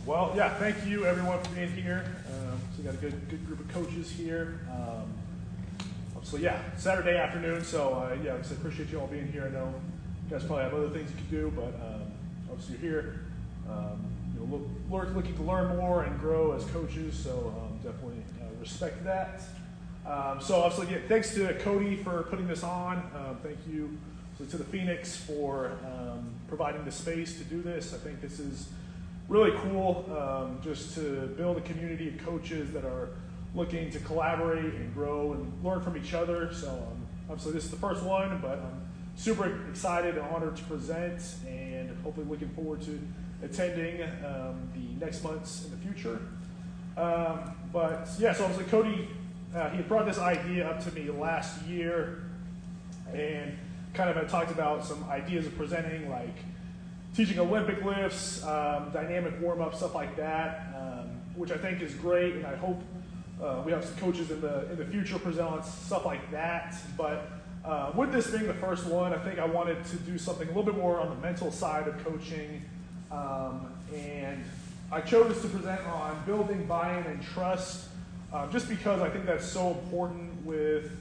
Well, yeah, thank you everyone for being here. So we got a good group of coaches here. So yeah, Saturday afternoon. So yeah, like I said, appreciate you all being here. I know you guys probably have other things you could do, but obviously you're here. Looking to learn more and grow as coaches. So definitely respect that. So obviously, yeah, thanks to Cody for putting this on. Thank you to the Phoenix for providing the space to do this. I think this is really cool just to build a community of coaches that are looking to collaborate and grow and learn from each other. So obviously this is the first one, but I'm super excited and honored to present and hopefully looking forward to attending the next months in the future. But yeah, so obviously Cody, he had brought this idea up to me last year and kind of had talked about some ideas of presenting, like teaching Olympic lifts, dynamic warm-up, stuff like that, which I think is great, and I hope we have some coaches in the future present on stuff like that. But with this being the first one, I think I wanted to do something a little bit more on the mental side of coaching, and I chose to present on building buy-in and trust, just because I think that's so important with,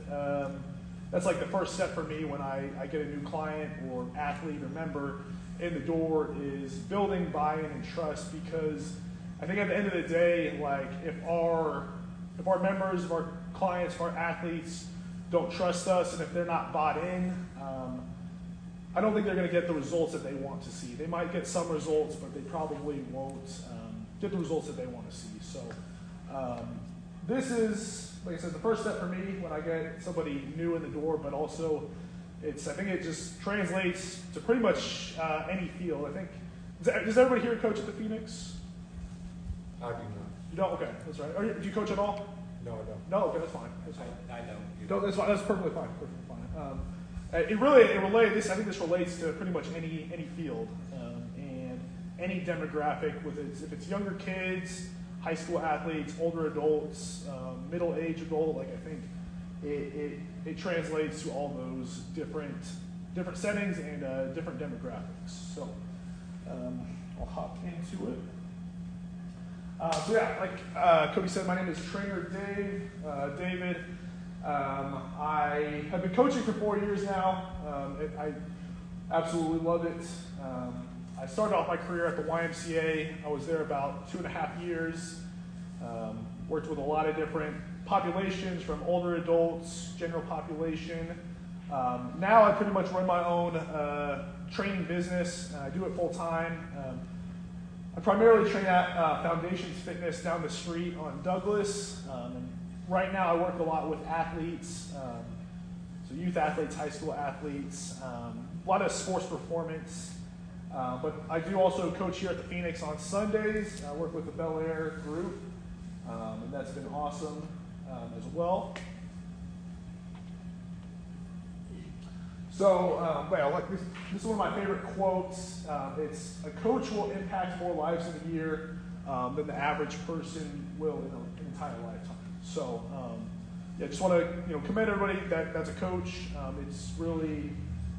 that's like the first step for me when I get a new client or athlete or member in the door, is building buy-in and trust, because I think at the end of the day, like if our members, if our clients, if our athletes don't trust us, and if they're not bought in, I don't think they're going to get the results that they want to see. They might get some results, but they probably won't get the results that they want to see. So this is, like I said, the first step for me when I get somebody new in the door, but also I think it just translates to pretty much any field. I think, does everybody here coach at the Phoenix? I do not. You don't? Okay, that's right. Do you coach at all? No, I don't. No? Okay, that's fine. That's fine. I don't. No, that's fine. That's perfectly fine. Perfectly fine. I think this relates to pretty much any field and any demographic. If it's younger kids, high school athletes, older adults, middle-aged adult, like I think it translates to all those different settings and different demographics. So I'll hop into it. So yeah, like Cody said, my name is Trainer David. I have been coaching for 4 years now. I absolutely love it. I started off my career at the YMCA. I was there about 2.5 years. Worked with a lot of different populations, from older adults, general population. Now I pretty much run my own training business. I do it full time. I primarily train at Foundations Fitness down the street on Douglas. And right now I work a lot with athletes, so youth athletes, high school athletes, a lot of sports performance. But I do also coach here at the Phoenix on Sundays. I work with the Bel Air group, and that's been awesome as well. So, this is one of my favorite quotes. It's, "A coach will impact more lives in a year than the average person will in an entire lifetime." So, yeah, just want to commend everybody that's a coach. It's really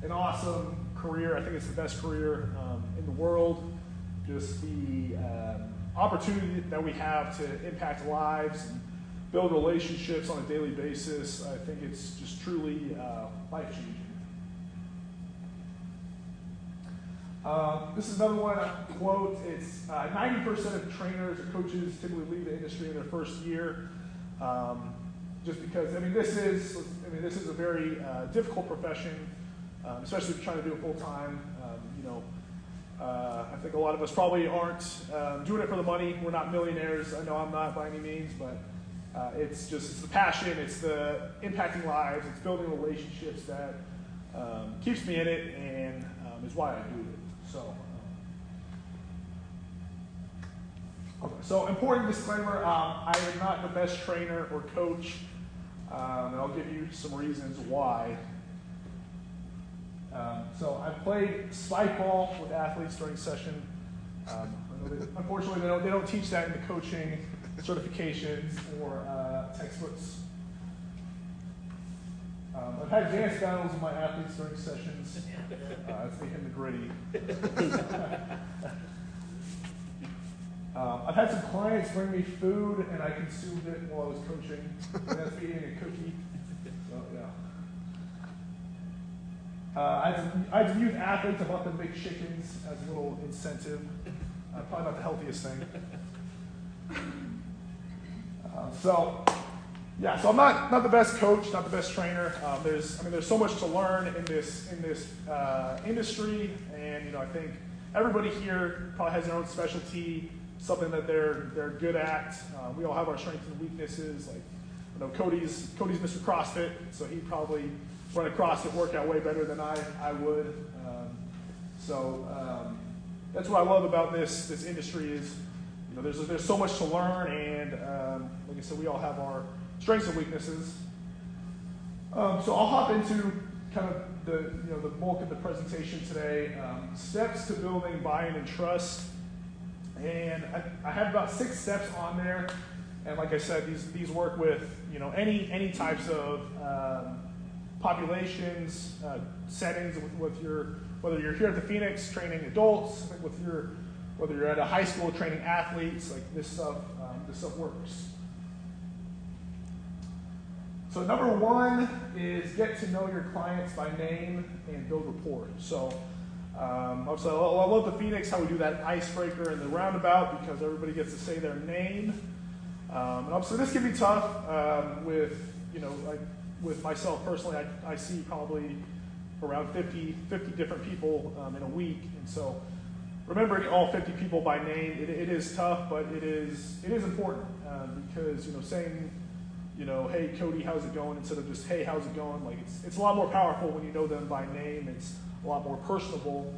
an awesome career. I think it's the best career in the world. Just the opportunity that we have to impact lives and build relationships on a daily basis. I think it's just truly life-changing. This is another one quote. It's 90% of trainers or coaches typically leave the industry in their first year, just because this is a very difficult profession, especially if you're trying to do it full time. I think a lot of us probably aren't doing it for the money. We're not millionaires. I know I'm not by any means, but it's the passion. It's the impacting lives. It's building relationships that keeps me in it and is why I do it. So important disclaimer, I am not the best trainer or coach, and I'll give you some reasons why. So I've played spike ball with athletes during session. Unfortunately, they don't teach that in the coaching certifications or textbooks. I've had dance battles with my athletes during sessions. That's me hitting the gritty. I've had some clients bring me food, and I consumed it while I was coaching. And that's me eating a cookie. So, yeah. I had some youth athletes. I bought them big chickens as a little incentive. Probably not the healthiest thing. So I'm not the best coach, not the best trainer. There's so much to learn in this industry, and I think everybody here probably has their own specialty, something that they're good at. We all have our strengths and weaknesses. Like, Cody's Mr. CrossFit, so he'd probably run a CrossFit workout way better than I would. That's what I love about this industry is, there's so much to learn, and like I said, we all have our strengths and weaknesses. So I'll hop into kind of the bulk of the presentation today. Steps to building buy-in and trust, and I have about 6 steps on there. And like I said, these work with any types of populations, settings whether you're here at the Phoenix training adults, whether you're at a high school training athletes, like this stuff works. So number 1 is get to know your clients by name and build rapport. So obviously I love the Phoenix, how we do that icebreaker in the roundabout because everybody gets to say their name. And obviously this can be tough with myself personally. I see probably around 50 different people in a week, and so remembering all 50 people by name, it is tough, but it is important because saying hey Cody, how's it going, instead of just hey, how's it going, like it's a lot more powerful when you know them by name. It's a lot more personable,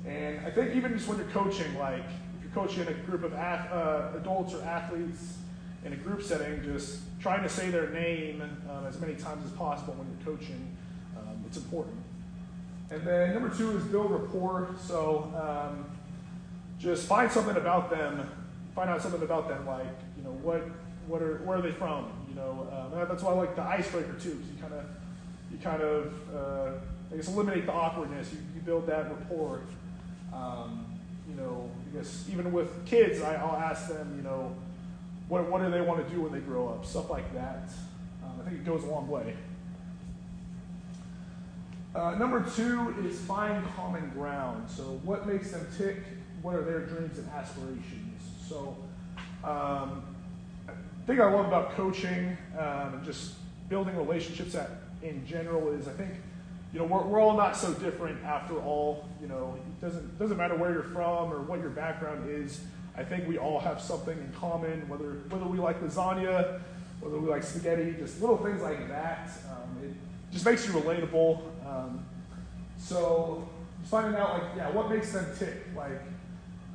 and I think even just when you're coaching, like if you're coaching in a group of adults or athletes in a group setting, just trying to say their name as many times as possible when you're coaching, it's important. And then number 2 is build rapport. So just find something about them. Find out something about them, like where are they from? That's why I like the icebreaker too, because you kind of I guess eliminate the awkwardness. You build that rapport. I guess even with kids, I'll ask them, what do they want to do when they grow up? Stuff like that. I think it goes a long way. Number 2 is find common ground. So what makes them tick? What are their dreams and aspirations? So the thing I love about coaching and just building relationships in general is I think we're all not so different after all. It doesn't matter where you're from or what your background is. I think we all have something in common, whether we like lasagna, whether we like spaghetti, just little things like that. It just makes you relatable. So just finding out what makes them tick.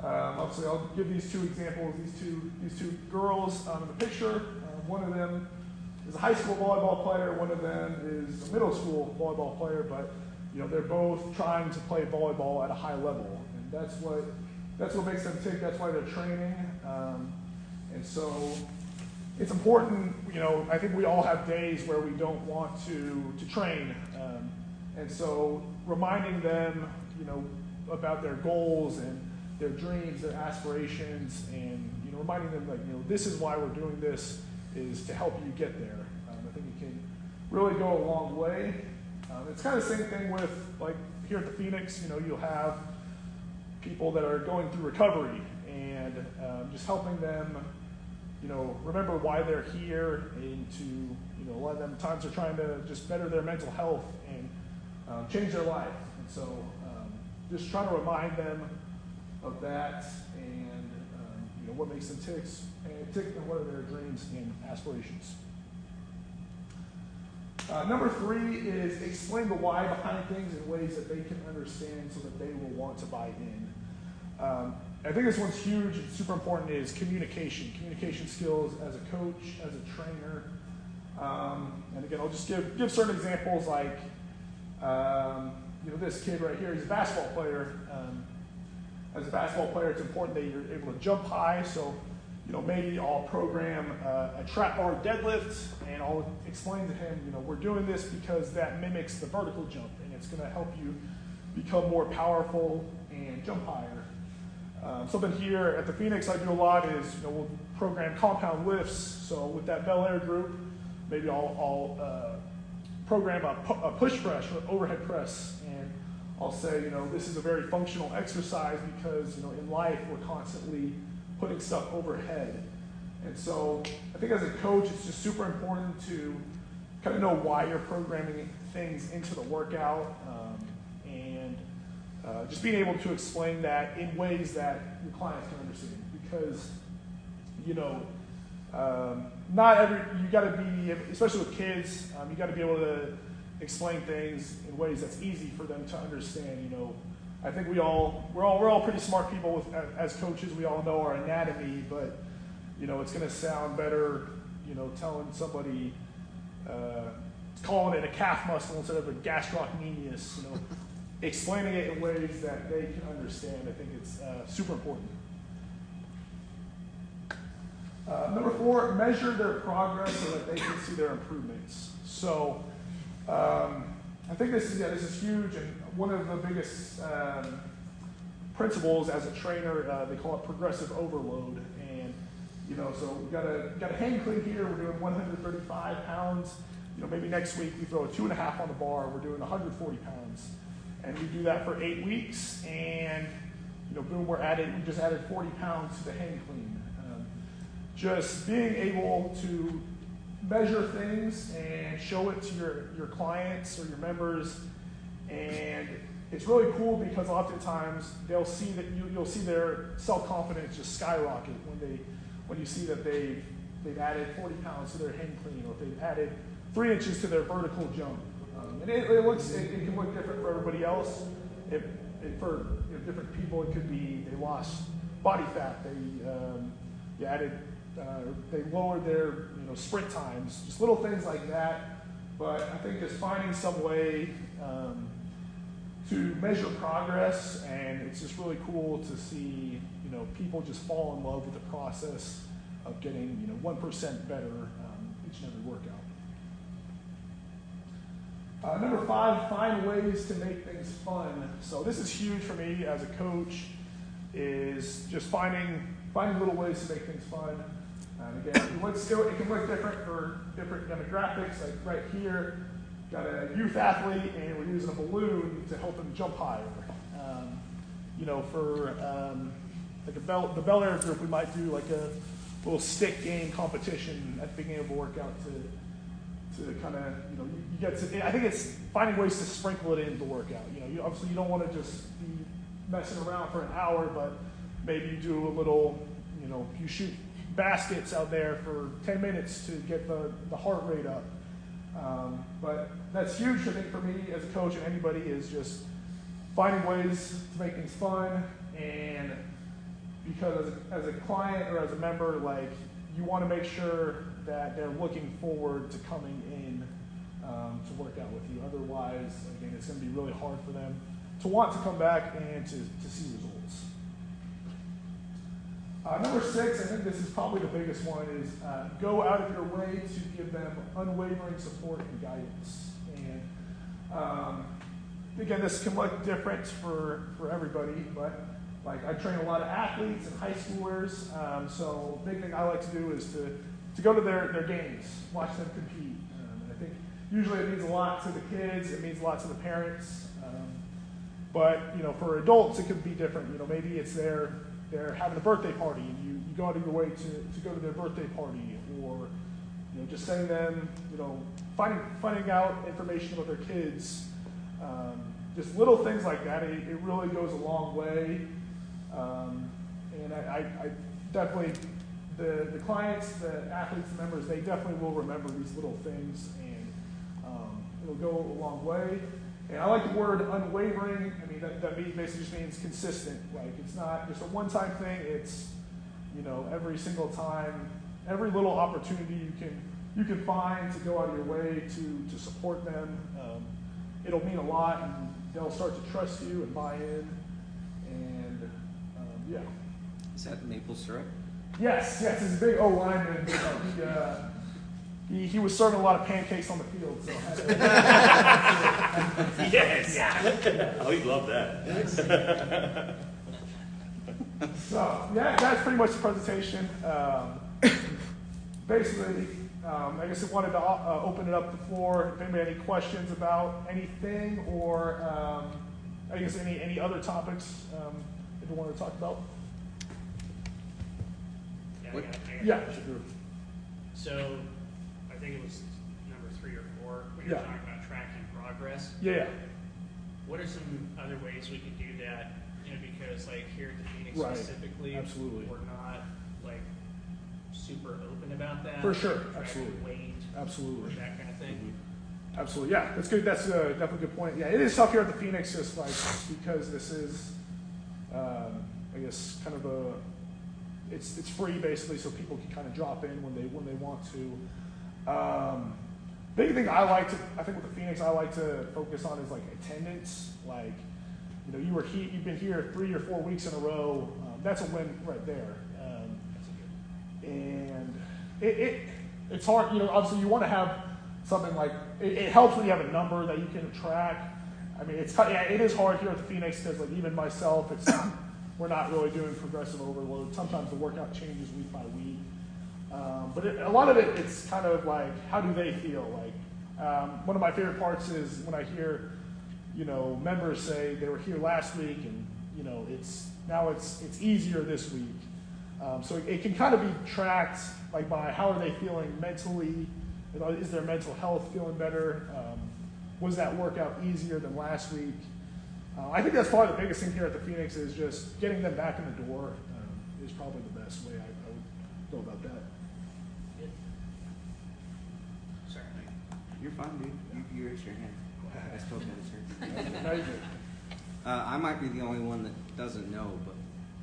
Obviously I'll give these 2 examples. These two girls in the picture. One of them is a high school volleyball player. One of them is a middle school volleyball player. But they're both trying to play volleyball at a high level, and that's what makes them tick. That's why they're training. And so it's important. I think we all have days where we don't want to train, and so reminding them, about their goals and their dreams, their aspirations, and reminding them this is why we're doing this, is to help you get there. I think it can really go a long way. It's kind of the same thing with here at the Phoenix. You'll have people that are going through recovery, and just helping them, remember why they're here, and to, a lot of them times are trying to just better their mental health and change their life. And so just trying to remind them of that, and what makes them tick, and what are their dreams and aspirations. Number 3 is explain the why behind things in ways that they can understand so that they will want to buy in. I think this one's huge and super important, is communication skills as a coach, as a trainer. And again, I'll just give certain examples, like this kid right here, he's a basketball player. As a basketball player, it's important that you're able to jump high. So, maybe I'll program a trap bar deadlift, and I'll explain to him, we're doing this because that mimics the vertical jump, and it's going to help you become more powerful and jump higher. Something here at the Phoenix I do a lot is, we'll program compound lifts. So with that Bel Air group, maybe I'll program a push press or overhead press, and I'll say, this is a very functional exercise because, in life we're constantly putting stuff overhead. And so I think as a coach, it's just super important to kind of know why you're programming things into the workout, and just being able to explain that in ways that your clients can understand. Because, you got to be, especially with kids, you got to be able to explain things in ways that's easy for them to understand. I think we're all pretty smart people as coaches. We all know our anatomy, but it's going to sound better, telling somebody, calling it a calf muscle instead of a gastrocnemius. Explaining it in ways that they can understand. I think it's super important. Number 4, measure their progress so that they can see their improvements. So I think this is huge, and one of the biggest principles as a trainer, they call it progressive overload. And so we've got a hang clean here. We're doing 135 pounds. Maybe next week we throw a 2.5 on the bar. We're doing 140 pounds, and we do that for 8 weeks. And boom, we just added 40 pounds to the hang clean. Just being able to measure things and show it to your clients or your members, and it's really cool because oftentimes they'll see that you'll see their self-confidence just skyrocket when you see that they've added 40 pounds to their hang clean, or if they've added 3 inches to their vertical jump. And it can look different for everybody else. For different people, it could be they lost body fat, they lowered their sprint times, just little things like that. But I think just finding some way to measure progress, and it's just really cool to see people just fall in love with the process of getting 1% better each and every workout. Number 5, find ways to make things fun. So this is huge for me as a coach, is just finding little ways to make things fun. And again, it can look different for different demographics. Like right here, got a youth athlete, and we're using a balloon to help them jump higher. For like the Bel Air group, we might do like a little stick game competition at the beginning of a workout to kind of, you get to, I think it's finding ways to sprinkle it into the workout. Obviously you don't want to just be messing around for an hour, but maybe you do a little, you shoot baskets out there for 10 minutes to get the heart rate up. But that's huge, I think, for me as a coach and anybody, is just finding ways to make things fun. And because as a client or as a member, like, you want to make sure that they're looking forward to coming in to work out with you. Otherwise, again, it's going to be really hard for them to want to come back and to see results. Number 6, I think this is probably the biggest one, is go out of your way to give them unwavering support and guidance. And again, this can look different for everybody, but like, I train a lot of athletes and high schoolers, so the big thing I like to do is to go to their games, watch them compete. And I think usually it means a lot to the kids, it means a lot to the parents, but for adults it could be different. Maybe it's they're having a birthday party, and you go out of your way to go to their birthday party, or just sending them, finding out information about their kids. Just little things like that, it really goes a long way. And I definitely, the clients, the athletes, the members, they definitely will remember these little things, and it'll go a long way. And I like the word unwavering. I mean, that basically just means consistent. Like, it's not just a one-time thing. It's, every single time, every little opportunity you can find to go out of your way to support them. It'll mean a lot, and they'll start to trust you and buy in. And yeah. Is that maple syrup? Yes. He's a big O-lineman. He was serving a lot of pancakes on the field. So yes. Oh, he'd love that. So yeah, that's pretty much the presentation. Basically, I guess I wanted to open it up the floor. If anybody had any questions about anything, or I guess any other topics if you want to talk about. Yeah, What? Yeah. So, I think it was number 3 or 4, when you're Yeah. talking about tracking progress. Yeah. What are some other ways we could do that? You know, because like here at the Phoenix Right. specifically, Absolutely. we're not like super open about that. For sure. Tracking Absolutely. weight, Absolutely. that kind of thing. Absolutely, yeah, that's good. That's definitely a good point. Yeah, it is tough here at the Phoenix, just like because this is, I guess, kind of it's free basically, so people can kind of drop in when they want to. Big thing I think with the Phoenix, I like to focus on is like attendance. Like, you know, you've been here 3 or 4 weeks in a row. That's a win right there. That's a good. And it's hard, you know, obviously you want to have something like, it helps when you have a number that you can track. I mean, it is hard here at the Phoenix because like even myself, we're not really doing progressive overload. Sometimes the workout changes week by week. But a lot of it's kind of like, how do they feel? Like, one of my favorite parts is when I hear, you know, members say they were here last week and, you know, it's easier this week. So it can kind of be tracked like by how are they feeling mentally, you know, is their mental health feeling better? Was that workout easier than last week? I think that's probably the biggest thing here at the Phoenix is just getting them back in the door is probably the best way I would go about that. Good. Sorry. You're fine, dude. You raised your hand. I still can answer. Now you do. I might be the only one that doesn't know, but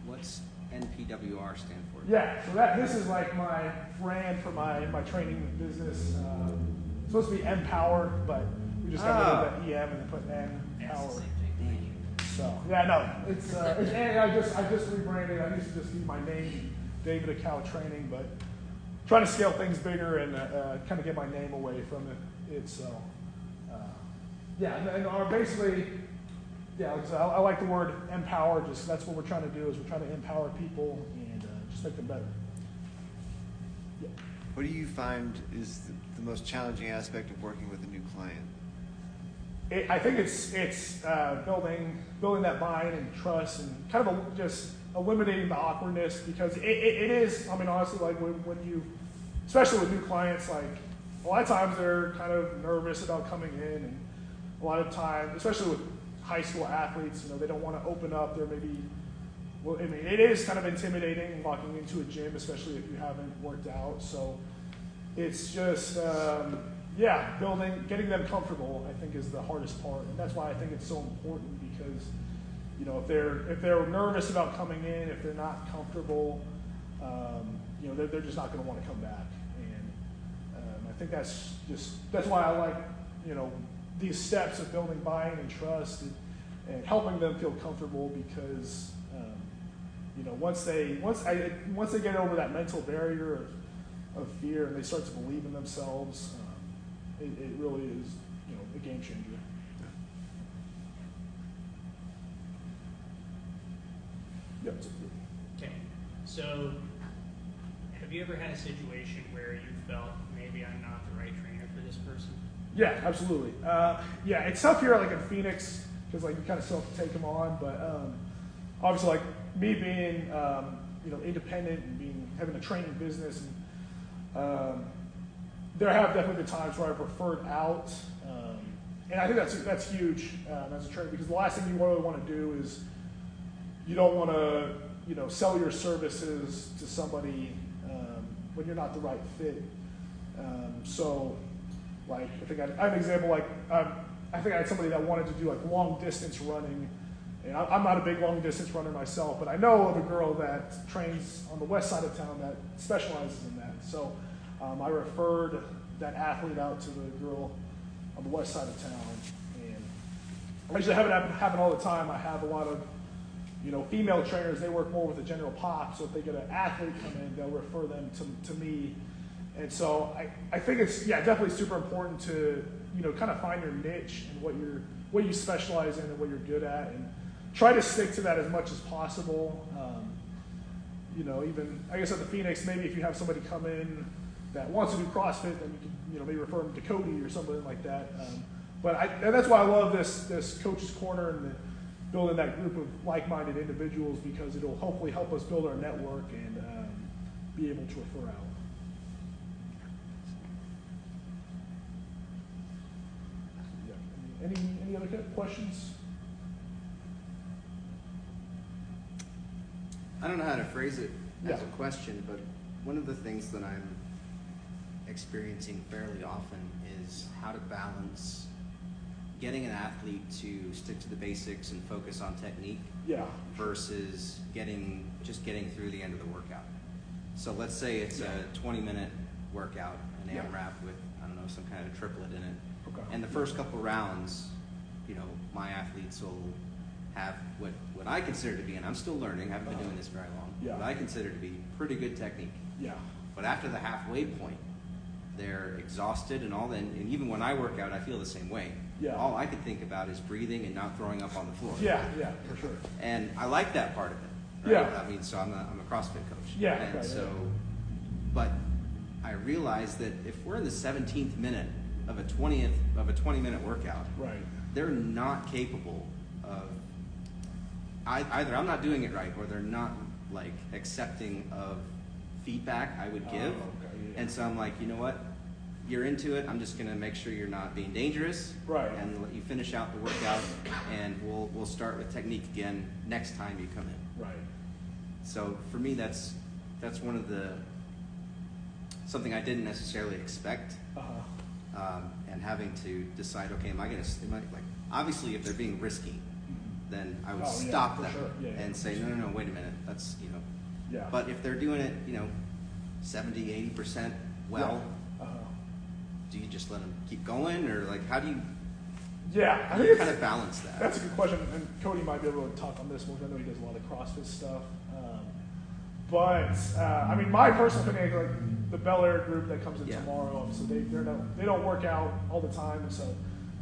what's NPWR stand for? Yeah, so this is like my brand for my training business. It's supposed to be Empowered, but we just got rid of the EM and then put N That's the Power. same thing. So yeah, no, it's and I just rebranded. I used to just be my name, David Acow Training, but trying to scale things bigger and kind of get my name away from it. So yeah, and our basically. Yeah, I like the word empower. Just that's what we're trying to do is we're trying to empower people and just make them better. Yeah. What do you find is the most challenging aspect of working with a new client? I think it's building that buy-in and trust and kind of just eliminating the awkwardness because it is. I mean, honestly, like when you, especially with new clients, like a lot of times they're kind of nervous about coming in, and a lot of times, especially with high school athletes, you know, they don't want to open up. They're maybe, well, I mean, it is kind of intimidating walking into a gym, especially if you haven't worked out. So it's just, getting them comfortable, I think, is the hardest part, and that's why I think it's so important because, you know, if they're nervous about coming in, if they're not comfortable, you know, they're just not going to want to come back. And I think that's why I like, you know, these steps of building buy-in and trust and helping them feel comfortable because you know once they get over that mental barrier of fear and they start to believe in themselves, it really is, you know, a game changer. Yep. Okay, so have you ever had a situation where you felt maybe I'm not the right trainer for this person? Yeah, absolutely. Yeah, it's tough here, like in Phoenix, because like you kind of still have to take them on. But obviously, like me being, you know, independent and having a training business, and there have definitely been times where I've referred out, and I think that's huge as a trainer because the last thing you really want to do is you don't want to, you know, sell your services to somebody when you're not the right fit. So. Like, I think I have an example, like, I think I had somebody that wanted to do, like, long-distance running. And I'm not a big long-distance runner myself, but I know of a girl that trains on the west side of town that specializes in that. So I referred that athlete out to the girl on the west side of town. And I usually have it happen all the time. I have a lot of, you know, female trainers. They work more with the general pop. So if they get an athlete come in, they'll refer them to me. And so I think it's, yeah, definitely super important to, you know, kind of find your niche and what you specialize in and what you're good at and try to stick to that as much as possible. you know, even I guess at the Phoenix, maybe if you have somebody come in that wants to do CrossFit, then you can, you know, maybe refer them to Cody or something like that. And that's why I love this coach's corner and building that group of like-minded individuals, because it'll hopefully help us build our network and be able to refer out. Yeah. Any other questions? I don't know how to phrase it as Yeah. a question, but one of the things that I'm experiencing fairly often is how to balance getting an athlete to stick to the basics and focus on technique Yeah. versus just getting through the end of the workout. So let's say it's a 20-minute workout, an Yeah. AMRAP with, I don't know, some kind of triplet in it. Okay. And the first couple rounds, you know, my athletes will have what I consider to be, and I'm still learning, haven't been doing this very long, Yeah. what I consider to be pretty good technique. Yeah. But after the halfway point, they're exhausted and all, and even when I work out, I feel the same way. Yeah. All I can think about is breathing and not throwing up on the floor. Yeah, for sure. And I like that part of it. Right? Yeah. I mean, so I'm a CrossFit coach. Yeah, And right, so, yeah. but I realize that if we're in the 17th minute of a 20-minute workout, Right. they're not capable of either I'm not doing it right, or they're not like accepting of feedback I would give. Oh, okay, yeah. And so I'm like, you know what? You're into it. I'm just gonna make sure you're not being dangerous. Right. And let you finish out the workout, and we'll start with technique again next time you come in. Right. So for me, that's one of the something I didn't necessarily expect. Uh-huh. And having to decide, okay, am I like, obviously if they're being risky, then I would Oh, yeah, stop for them sure. Yeah, and for say, sure. no, wait a minute, that's, you know. Yeah. But if they're doing it, you know, 70, 80% well, Yeah. Uh-huh. do you just let them keep going, or like, how do you Yeah, I how think do you it's, kind of balance that? that's a good question, and Cody might be able to talk on this more, 'cause I know he does a lot of CrossFit stuff. I mean, my personal opinion, like the Bel Air group that comes in Yeah. tomorrow, so they don't work out all the time, and so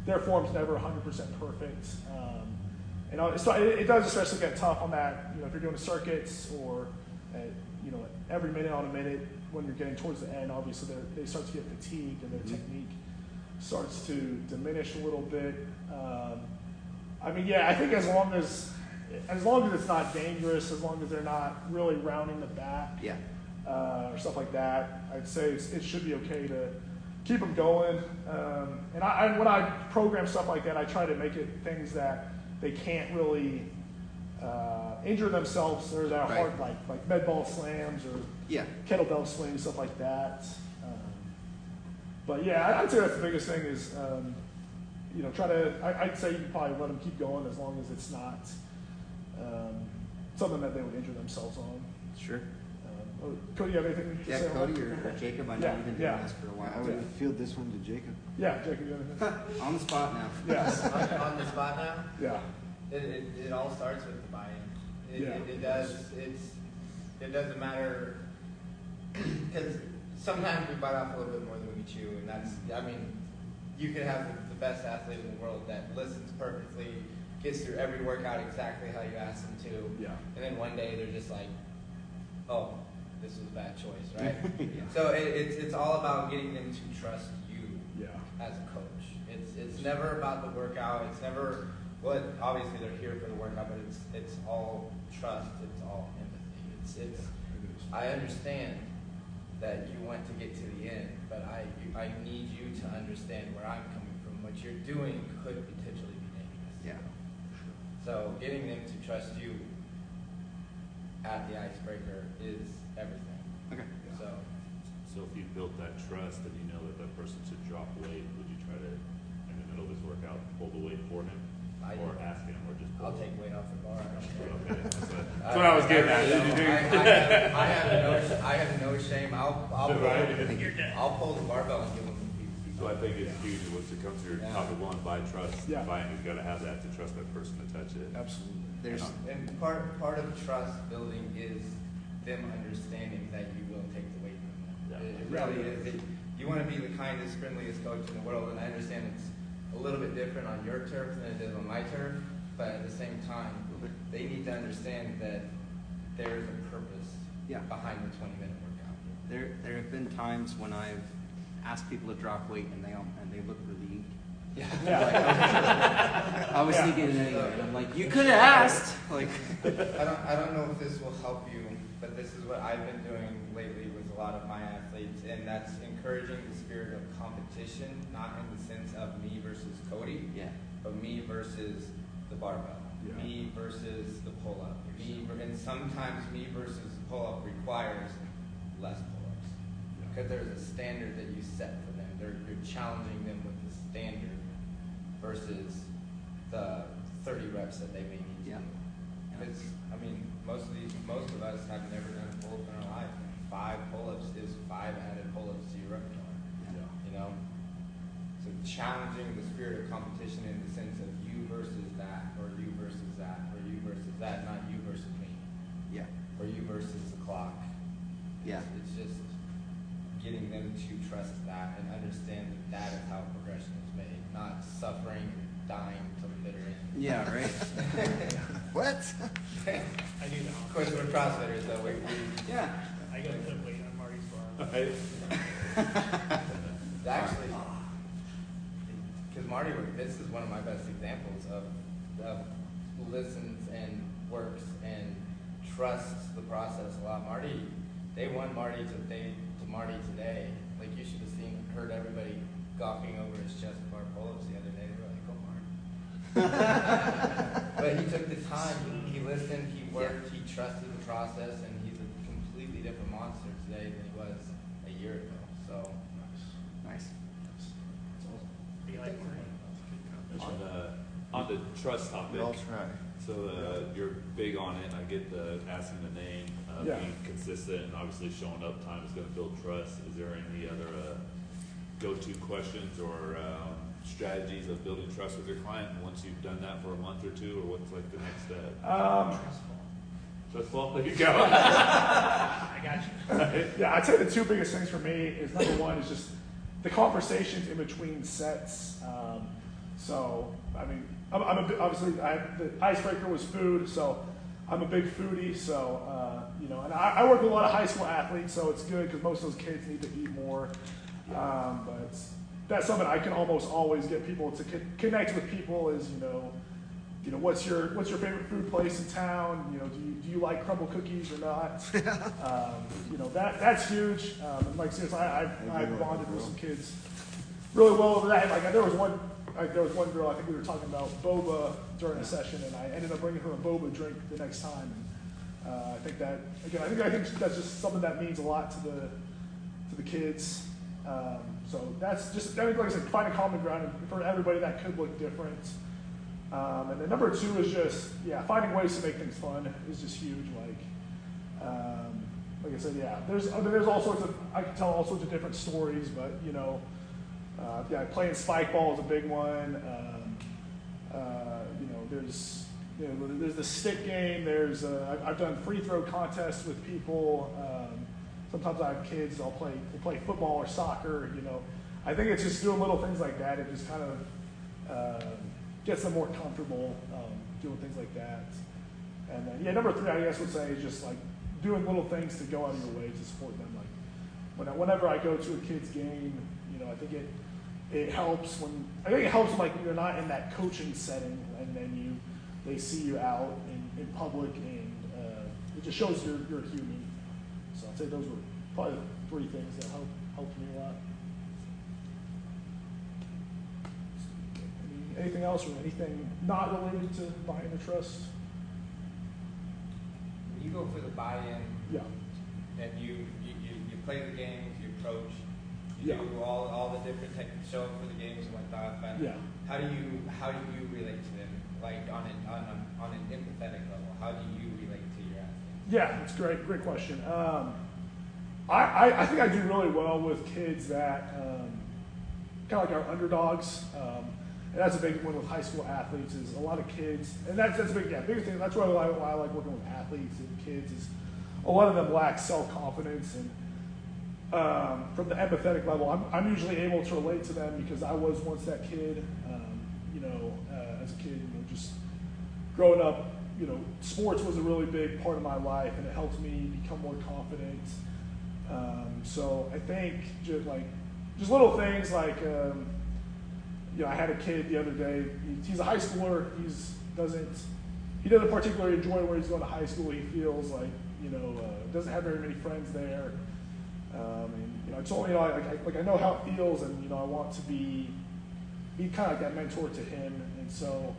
their form's never 100% perfect. So it does especially get tough on that, you know, if you're doing circuits or, you know, every minute on a minute when you're getting towards the end, obviously they start to get fatigued and their technique starts to diminish a little bit. I mean, yeah, I think as long as it's not dangerous, as long as they're not really rounding the back, Yeah. or stuff like that, I'd say it should be okay to keep them going. And when I program stuff like that, I try to make it things that they can't really injure themselves, or that are Right. hard, like med ball slams or Yeah. kettlebell swings, stuff like that. But yeah, I'd say that's the biggest thing is, you know, I'd say you can probably let them keep going as long as it's not something that they would injure themselves on. Sure. Cody, you have anything to Yeah, say on Cody that? or Jacob, I know Yeah, you've been doing yeah. this for a I while. would field this one to Jacob. Yeah, Jacob, you have anything? On the spot now. Yes. On the spot now? Yeah. It all starts with the buy-in. Yeah. It does. It doesn't matter, because sometimes we bite off a little bit more than we chew, and that's. I mean, you could have the best athlete in the world that listens perfectly, gets through every workout exactly how you ask them to, Yeah. and then one day they're just like, oh, this was a bad choice, right? Yeah. So it's all about getting them to trust you Yeah. as a coach. It's never about the workout. It's never obviously they're here for the workout, but it's all trust. It's all empathy. I understand that you want to get to the end, but I need you to understand where I'm coming from. What you're doing could potentially be dangerous. Yeah. So getting them to trust you at the icebreaker is everything. Okay. So if you built that trust and you know that that person should drop weight, would you try to, in the middle of his workout, pull the weight for him? Or ask him, or just pull I'll it? take weight off the bar. I don't care. Okay, that's what I was getting at. I have no shame. Right. You're dead. I'll pull the barbell and give them to people. So I think it's huge once it comes to your Yeah. topic one, buy trust. Yeah. Buying, you've got to have that to trust that person to touch it. Absolutely. There's And part of trust building is them understanding that you will take the weight from them. Yeah. It really is. You want to be the kindest, friendliest coach in the world, and I understand it's a little bit different on your turf than it is on my turf, but at the same time, they need to understand that there is a purpose Yeah. behind the 20-minute workout. There have been times when I've asked people to drop weight and they look relieved. Yeah. I was Yeah. thinking it anyway, and I'm like, you could have asked. Like, I don't know if this will help you, but this is what I've been doing lately with a lot of my athletes, and that's encouraging the spirit of competition, not in the sense of me versus Cody, yeah, but me versus the barbell, Yeah. me versus the pull-up, and sometimes me versus the pull-up requires less pull-ups, because there's a standard that you set for them. You're challenging them with the standard versus the 30 reps that they may need to Yeah. do. Because I mean, most of us have never done a pull-up in our life. 5 pull-ups is 5 added pull-ups to your repertoire. yeah, You know, so challenging the spirit of competition in the sense of you versus that, or you versus that, or you versus that, not you versus me, yeah, or you versus the clock. yeah. It's just getting them to trust that and understand that that is how progression is made, not suffering and dying to the bitter end. Yeah, right. What? I do Of that. course, we're CrossFitters, though. We Yeah. I go to clip weight on Marty's bar. actually, because Marty, this is one of my best examples of listens and works and trusts the process a lot. Marty, day one, Marty to Marty today, like you should have heard everybody gawking over his chest bar pull-ups the other day. They were like, "Oh, Marty." But he took the time. He listened. He worked. He trusted the process, and he's a completely different monster today than he was a year ago. So. Nice. Be like Marty. On the trust topic. We'll try. So you're big on it. I get the asking the name, Yeah. being consistent, and obviously showing up time is going to build trust. Is there any other go-to questions or strategies of building trust with your client once you've done that for a month or two, or what's like the next step? Trustful. There you go. I got you. Yeah, I'd say the 2 biggest things for me is number 1 is just the conversations in between sets. So, I mean, obviously the icebreaker was food, so I'm a big foodie. So, you know, and I work with a lot of high school athletes, so it's good because most of those kids need to eat more. But that's something I can almost always get people to connect with people is, you know, what's your favorite food place in town? You know, do you like crumble cookies or not? You know, that's huge. And like seriously, I bonded with some kids really well over that. Like there was one girl, I think we were talking about boba during a session, and I ended up bringing her a boba drink the next time. And I think that again, I think that's just something that means a lot to the kids. So that's just, I mean, like I said, finding common ground, and for everybody that could look different. And then number 2 is just, finding ways to make things fun is just huge. Like I said, there's all sorts of, I can tell all sorts of different stories, but you know, playing spike ball is a big one. You know, there's the stick game. There's I've done free throw contests with people. Sometimes I have kids. We'll play football or soccer. You know, I think it's just doing little things like that. It just kind of gets them more comfortable doing things like that. And then number 3, I guess would say is just like doing little things to go out of your way to support them. Like whenever I go to a kid's game, you know, I think it helps when like you're not in that coaching setting, and then they see you out in public, and it just shows you're a human. So I'd say those were probably the 3 things that helped me a lot. Anything else or anything not related to buying the trust? When you go for the buy-in, Yeah. and you play the games, you coach, you Yeah. do all the different techniques, show up for the games and whatnot. But Yeah. how do you relate to them? Like on an empathetic level, how do you relate to your athletes? Yeah, it's great question. I think I do really well with kids that kind of like our underdogs. And that's a big one with high school athletes is a lot of kids, and that's a big thing. That's why I like working with athletes and kids is a lot of them lack self-confidence, and from the empathetic level, I'm usually able to relate to them because I was once that kid. You know, as a kid, you know, just growing up sports was a really big part of my life, and it helped me become more confident. So I think just little things like, I had a kid the other day. He's a high schooler. He doesn't particularly enjoy where he's going to high school. He feels like, doesn't have very many friends there. And I told him, I know how it feels, and I want to be kind of like that mentor to him. And so,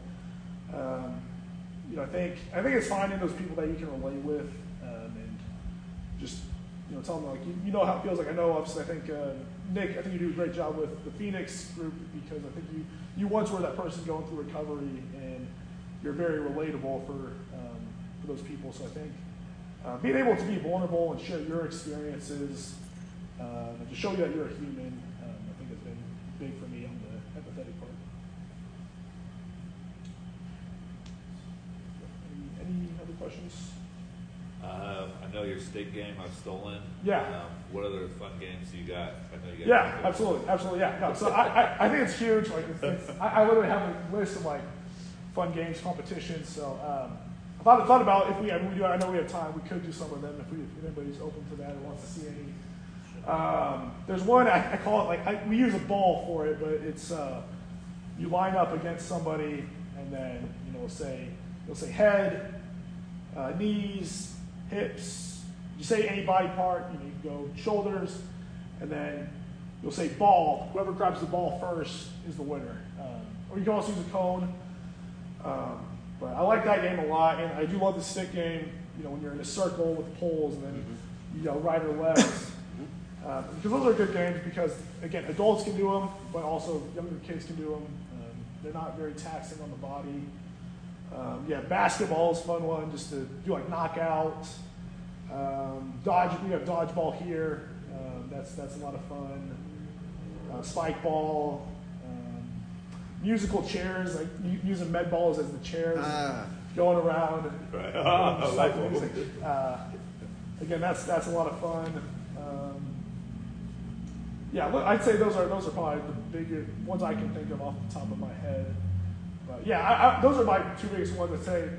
I think it's finding those people that you can relate with, and just tell them you know how it feels. Like I know, obviously, I think Nick, I think you do a great job with the Phoenix group, because I think you once were that person going through recovery, and you're very relatable for those people. So I think being able to be vulnerable and share your experiences, and to show you that you're a human, I think has been big for me on the empathetic part. Any other questions? I know your state game I've stolen. Yeah. What other fun games do you got? I know you got. Yeah, absolutely, yeah. No, so I think it's huge. I literally have a list of fun games, competitions. So I thought about if we do. I know we have time. We could do some of them if anybody's open to that or wants to see any. There's one I call it we use a ball for it, but it's you line up against somebody, and then you'll say head, knees, hips. You say any body part, you can go shoulders, and then you'll say ball. Whoever grabs the ball first is the winner. Or you can also use a cone. But I like that game a lot, and I do love the stick game. When you're in a circle with poles, and then you go right or left. Because those are good games. Because again, adults can do them, but also younger kids can do them. They're not very taxing on the body. Basketball is a fun one, just to do knockout. We have dodgeball here. That's a lot of fun. Spike ball. Musical chairs, using med balls as the chairs, going around. Right. I like music. Again, that's a lot of fun. I'd say those are probably the bigger ones I can think of off the top of my head. But those are my two biggest ones. I'd say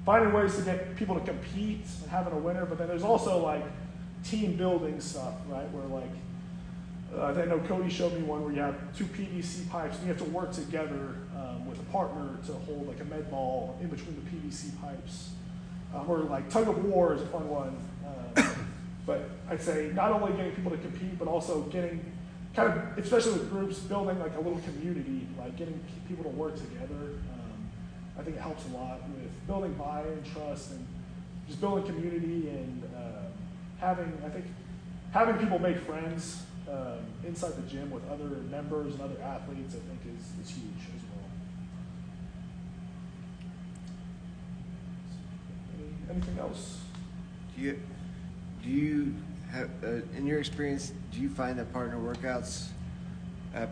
finding ways to get people to compete and having a winner. But then there's also team building stuff, right? Where I know Cody showed me one where you have two PVC pipes and you have to work together with a partner to hold a med ball in between the PVC pipes. Or tug of war is a fun one. But I'd say not only getting people to compete, but also getting especially with groups, building a little community, getting people to work together. I think it helps a lot with building buy-in, trust, and just building community, and having people make friends inside the gym with other members and other athletes, I think is huge as well. Anything else? Do you have, in your experience, do you find that partner workouts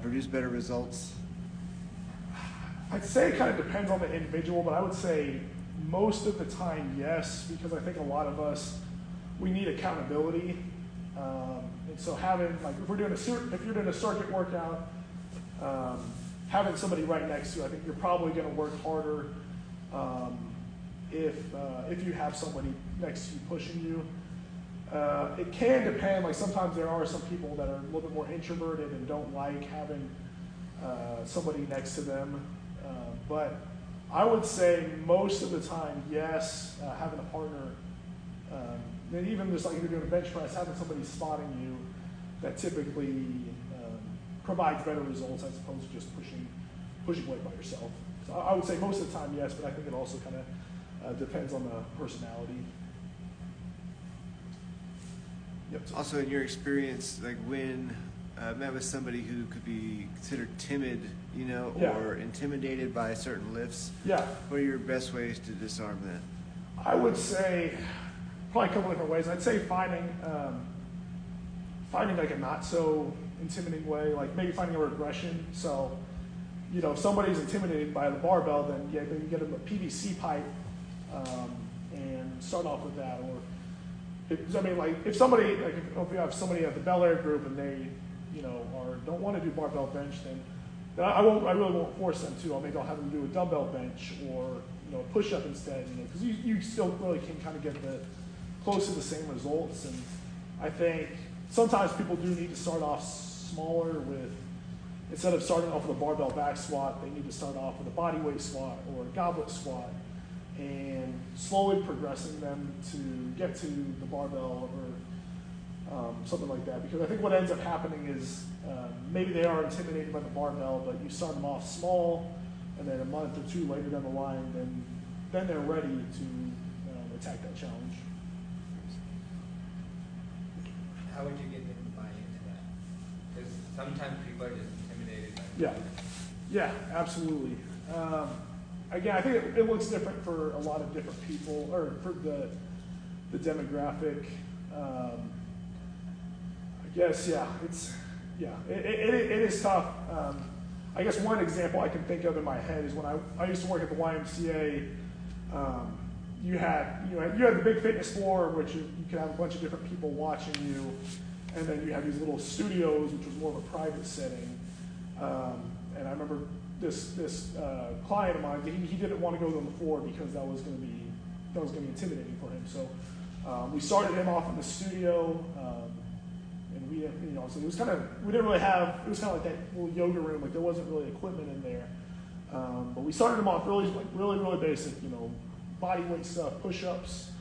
produce better results? I'd say it kind of depends on the individual, but I would say most of the time, yes, because I think a lot of us, we need accountability. And so having, if you're doing a circuit workout, having somebody right next to you, I think you're probably going to work harder if you have somebody next to you pushing you. It can depend. Sometimes there are some people that are a little bit more introverted and don't like having somebody next to them. But I would say most of the time, yes, having a partner. And even just if you're doing a bench press, having somebody spotting you, that typically provides better results as opposed to just pushing weight by yourself. So I would say most of the time, yes, but I think it also kind of depends on the personality. Yep. Also, in your experience, when met with somebody who could be considered timid, or intimidated by certain lifts, what are your best ways to disarm that? I would say probably a couple different ways. I'd say finding a not so intimidating way, maybe finding a regression. So, if somebody's intimidated by the barbell, then maybe get them a PVC pipe and start off with that. Or if somebody, if you have somebody at the Bel Air group and they, or don't want to do barbell bench, then I really won't force them to. Maybe I'll have them do a dumbbell bench, or a push-up instead, because you still really can kind of get close to the same results. And I think sometimes people do need to start off smaller with, instead of starting off with a barbell back squat, they need to start off with a body weight squat or a goblet squat, and slowly progressing them to get to the barbell or something like that. Because I think what ends up happening is maybe they are intimidated by the barbell, but you start them off small, and then a month or two later down the line, then they're ready to attack that challenge. How would you get them to buy into that? Because sometimes people are just intimidated by Yeah, absolutely. Again, I think it looks different for a lot of different people, or for the demographic. I guess, it is tough. I guess one example I can think of in my head is when I used to work at the YMCA. You had the big fitness floor, which you could have a bunch of different people watching you, and then you had these little studios, which was more of a private setting. And I remember this client of mine, he didn't want to go on the floor because that was going to be intimidating for him. So we started him off in the studio, and we so it was kind of, we didn't really have, it was kind of like that little yoga room, like there wasn't really equipment in there. But we started him off really basic, body weight stuff, push-ups,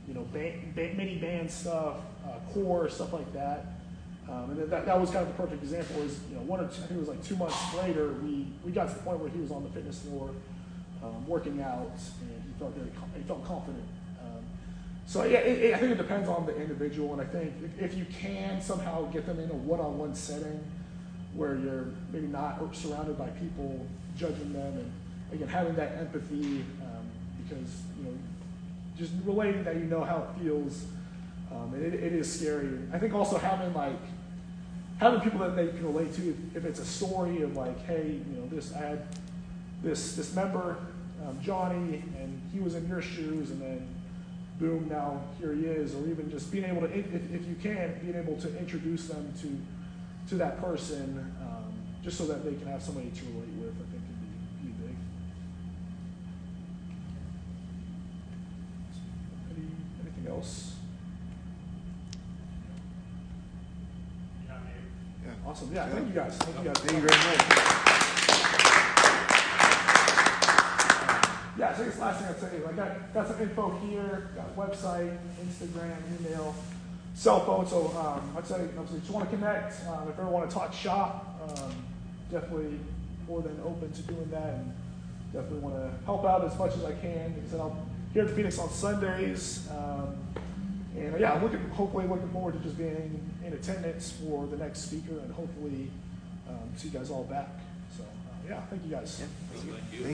mini band stuff, core, stuff like that. And then that was kind of the perfect example. Is I think it was like 2 months later, we got to the point where he was on the fitness floor, working out, and he felt confident. So yeah, I think it depends on the individual, and I think if you can somehow get them in a one-on-one setting where you're maybe not surrounded by people judging them, and again having that empathy, because just relating that how it feels, it is scary. I think also having people that they can relate to, if it's a story of like, hey, I had this member, Johnny, and he was in your shoes, and then boom, now here he is, or even just being able to, if you can, being able to introduce them to that person, just so that they can have somebody to relate with, I think can be big. Anything else? Yeah. Awesome. Yeah, thank you guys. Thank you guys. Thank you very much. Yeah, so I guess last thing I'd say is I got some info here, got a website, Instagram, email, cell phone. So I'd say if you just want to connect, if you ever want to talk shop, definitely more than open to doing that, and definitely want to help out as much as I can. Like I said, I'm here at the Phoenix on Sundays, and yeah, I'm hopefully looking forward to just being in attendance for the next speaker, and hopefully see you guys all back. So yeah, thank you guys. Yeah. Thank you.